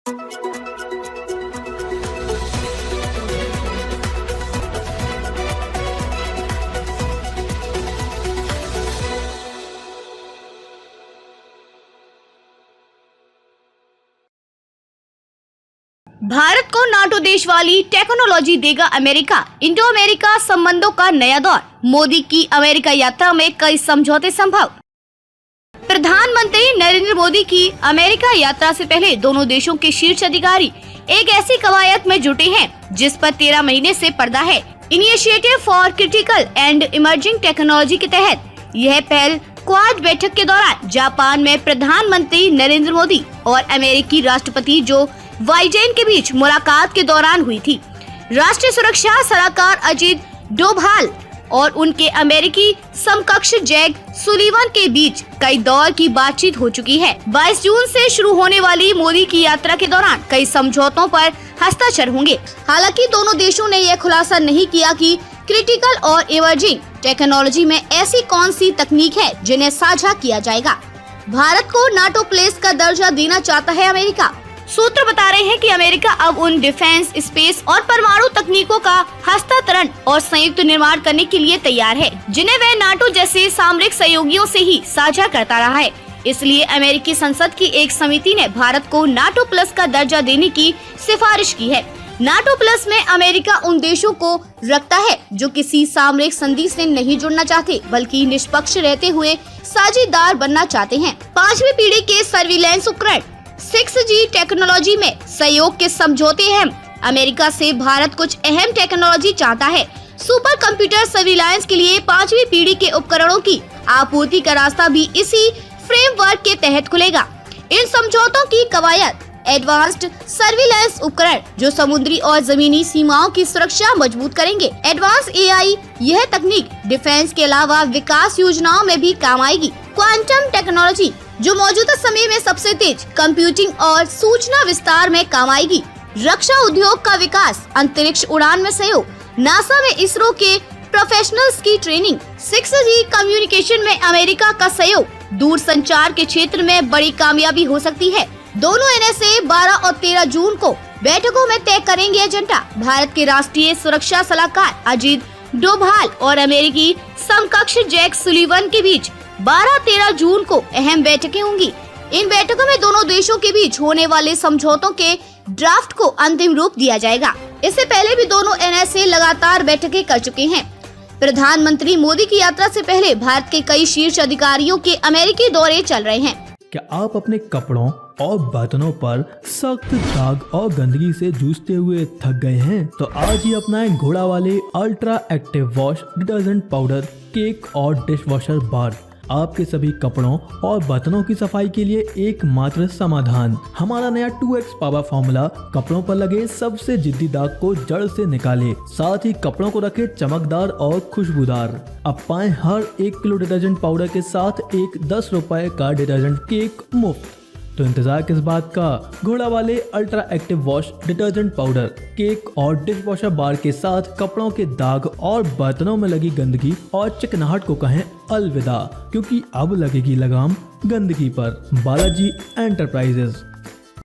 भारत को नाटो देश वाली टेक्नोलॉजी देगा अमेरिका। इंडो अमेरिका संबंधों का नया दौर। मोदी की अमेरिका यात्रा में कई समझौते संभव। प्रधानमंत्री नरेंद्र मोदी की अमेरिका यात्रा से पहले दोनों देशों के शीर्ष अधिकारी एक ऐसी कवायद में जुटे हैं जिस पर 13 महीने से पर्दा है। Initiative for critical and emerging technology के तहत यह पहल क्वाड बैठक के दौरान जापान में प्रधानमंत्री नरेंद्र मोदी और अमेरिकी राष्ट्रपति जो बाइडेन के बीच मुलाकात के दौरान हुई थी। राष्ट्रीय सुरक्षा सलाहकार अजीत डोभाल और उनके अमेरिकी समकक्ष जैक सुलिवन के बीच कई दौर की बातचीत हो चुकी है। 22 जून से शुरू होने वाली मोदी की यात्रा के दौरान कई समझौतों पर हस्ताक्षर होंगे। हालांकि दोनों देशों ने यह खुलासा नहीं किया कि क्रिटिकल और इमर्जिंग टेक्नोलॉजी में ऐसी कौन सी तकनीक है जिन्हें साझा किया जाएगा। भारत को नाटो प्लेस का दर्जा देना चाहता है अमेरिका। सूत्र बता रहे हैं कि अमेरिका अब उन डिफेंस, स्पेस और परमाणु तकनीकों का हस्तांतरण और संयुक्त निर्माण करने के लिए तैयार है जिन्हें वह नाटो जैसे सामरिक सहयोगियों से ही साझा करता रहा है। इसलिए अमेरिकी संसद की एक समिति ने भारत को नाटो प्लस का दर्जा देने की सिफारिश की है। नाटो प्लस में अमेरिका उन देशों को रखता है जो किसी सामरिक संधि से नहीं जुड़ना चाहते बल्कि निष्पक्ष रहते हुए साझेदार बनना चाहते हैं। 5वीं पीढ़ी के सर्विलांस उपकरण 6G टेक्नोलॉजी में सहयोग के समझौते हैं। अमेरिका से भारत कुछ अहम टेक्नोलॉजी चाहता है। सुपर कंप्यूटर सर्विलांस के लिए 5वीं पीढ़ी के उपकरणों की आपूर्ति का रास्ता भी इसी फ्रेमवर्क के तहत खुलेगा। इन समझौतों की कवायद एडवांस्ड सर्विलांस उपकरण जो समुद्री और जमीनी सीमाओं की सुरक्षा मजबूत करेंगे। एडवांस AI यह तकनीक डिफेंस के अलावा विकास योजनाओं में भी काम आएगी। क्वांटम टेक्नोलॉजी जो मौजूदा समय में सबसे तेज कंप्यूटिंग और सूचना विस्तार में काम आएगी। रक्षा उद्योग का विकास, अंतरिक्ष उड़ान में सहयोग, नासा में इसरो के प्रोफेशनल्स की ट्रेनिंग, 6G कम्युनिकेशन में अमेरिका का सहयोग, दूर संचार के क्षेत्र में बड़ी कामयाबी हो सकती है। दोनों NSA 12 और 13 जून को बैठकों में तय करेंगे एजेंडा। भारत के राष्ट्रीय सुरक्षा सलाहकार अजीत डोभाल और अमेरिकी समकक्ष जैक सुलिवन के बीच 12-13 जून को अहम बैठकें होंगी। इन बैठकों में दोनों देशों के बीच होने वाले समझौतों के ड्राफ्ट को अंतिम रूप दिया जाएगा। इससे पहले भी दोनों NSA लगातार बैठकें कर चुके हैं। प्रधानमंत्री मोदी की यात्रा से पहले भारत के कई शीर्ष अधिकारियों के अमेरिकी दौरे चल रहे हैं। क्या आप अपने कपड़ों और बर्तनों पर सख्त दाग और गंदगी से जूझते हुए थक गए हैं? तो आज ही अपनाएं घोड़ा वाले ultra active wash detergent powder, cake और डिश वॉशर बार। आपके सभी कपड़ों और बर्तनों की सफाई के लिए एकमात्र समाधान। हमारा नया 2x पावर फॉर्मूला कपड़ों पर लगे सबसे जिद्दी दाग को जड़ से निकाले, साथ ही कपड़ों को रखे चमकदार और खुशबूदार। अब पाएं हर 1 किलो डिटर्जेंट पाउडर के साथ एक 10 रुपए का डिटर्जेंट केक मुफ्त। तो इंतजार किस बात का? घोड़ा वाले ultra active wash detergent powder, cake और डिश वॉशर बार के साथ कपड़ों के दाग और बर्तनों में लगी गंदगी और चिकनाहट को कहें अलविदा, क्योंकि अब लगेगी लगाम गंदगी पर। बालाजी एंटरप्राइजेज।